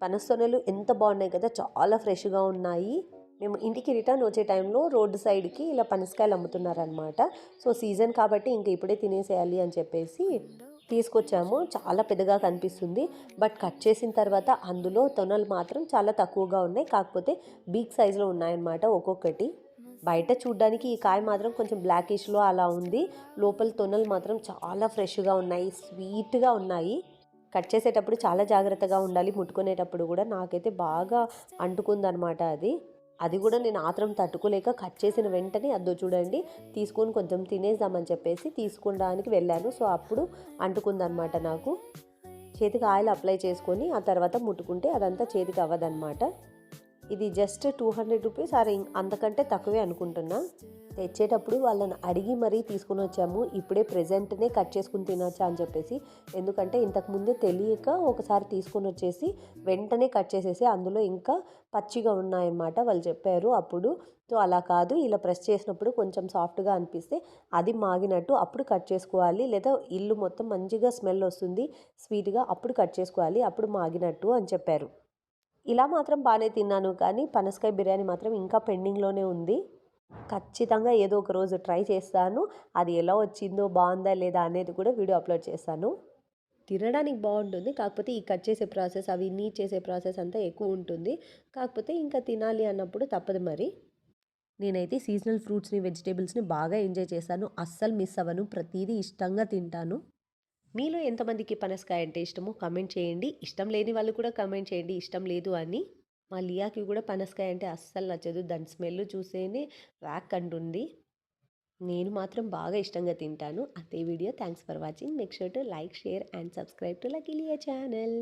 పనస తొనలు ఎంత బాగున్నాయి కదా, చాలా ఫ్రెష్గా ఉన్నాయి. మేము ఇంటికి రిటర్న్ వచ్చే టైంలో రోడ్డు సైడ్కి ఇలా పనసకాయలు అమ్ముతున్నారనమాట. సో సీజన్ కాబట్టి ఇంక ఇప్పుడే తినేసేయాలి అని చెప్పేసి తీసుకొచ్చాము. చాలా పెద్దగా కనిపిస్తుంది, బట్ కట్ చేసిన తర్వాత అందులో తొనలు మాత్రం చాలా తక్కువగా ఉన్నాయి. కాకపోతే బిగ్ సైజులో ఉన్నాయన్నమాట ఒక్కొక్కటి. బయట చూడ్డానికి ఈ కాయ మాత్రం కొంచెం బ్లాకిష్లో అలా ఉంది. లోపల తొనలు మాత్రం చాలా ఫ్రెష్గా ఉన్నాయి, స్వీట్గా ఉన్నాయి. కట్ చేసేటప్పుడు చాలా జాగ్రత్తగా ఉండాలి. ముట్టుకునేటప్పుడు కూడా నాకైతే బాగా అంటుకుందనమాట అది కూడా నేను ఆత్రం తట్టుకోలేక కట్ చేసిన వెంటనే అద్దో చూడండి తీసుకొని కొంచెం తినేద్దామని చెప్పేసి తీసుకోవడానికి వెళ్ళాను. సో అప్పుడు అంటుకుందనమాట నాకు. చేతికి ఆయిల్ అప్లై చేసుకొని ఆ తర్వాత ముట్టుకుంటే అదంతా చేతికి అవ్వదన్నమాట. ఇది జస్ట్ 200 రూపీస్ ఆర్ అంతకంటే తక్కువే అనుకుంటున్నా. తెచ్చేటప్పుడు వాళ్ళని అడిగి మరీ తీసుకుని వచ్చాము. ఇప్పుడే ప్రెజెంట్నే కట్ చేసుకుని తినొచ్చా అని చెప్పేసి. ఎందుకంటే ఇంతకుముందే తెలియక ఒకసారి తీసుకొని వచ్చేసి వెంటనే కట్ చేసేసి అందులో ఇంకా పచ్చిగా ఉన్నాయన్నమాట వాళ్ళు చెప్పారు అప్పుడు. సో అలా కాదు, ఇలా ప్రెస్ చేసినప్పుడు కొంచెం సాఫ్ట్గా అనిపిస్తే అది మాగినట్టు, అప్పుడు కట్ చేసుకోవాలి. లేదా ఇల్లు మొత్తం మంచిగా స్మెల్ వస్తుంది స్వీట్గా, అప్పుడు కట్ చేసుకోవాలి, అప్పుడు మాగినట్టు అని చెప్పారు. ఇలా మాత్రం బాగానే తిన్నాను, కానీ పనసకాయ బిర్యానీ మాత్రం ఇంకా పెండింగ్లోనే ఉంది. ఖచ్చితంగా ఏదో ఒక రోజు ట్రై చేస్తాను. అది ఎలా వచ్చిందో, బాగుందా లేదా అనేది కూడా వీడియో అప్లోడ్ చేస్తాను. తినడానికి బాగుంటుంది, కాకపోతే ఈ కట్ చేసే ప్రాసెస్, అవి నీట్ చేసే ప్రాసెస్ అంతా ఎక్కువ ఉంటుంది. కాకపోతే ఇంకా తినాలి అన్నప్పుడు తప్పదు మరి. నేనైతే సీజనల్ ఫ్రూట్స్ని, వెజిటేబుల్స్ని బాగా ఎంజాయ్ చేశాను. అస్సలు మిస్ అవ్వను, ప్రతిదీ ఇష్టంగా తింటాను. మీలో ఎంతమందికి పనసకాయ అంటే ఇష్టమో కామెంట్ చేయండి. ఇష్టం లేని వాళ్ళు కూడా కామెంట్ చేయండి ఇష్టం లేదు అని. మా లియాకి కూడా పనసకాయ అంటే అస్సలు నచ్చదు. దాని స్మెల్ చూసేనే వ్యాక్ అంటుంది. నేను మాత్రం బాగా ఇష్టంగా తింటాను. అదే video. Thanks for watching. Make sure to like, share and subscribe to Lucky Lia channel.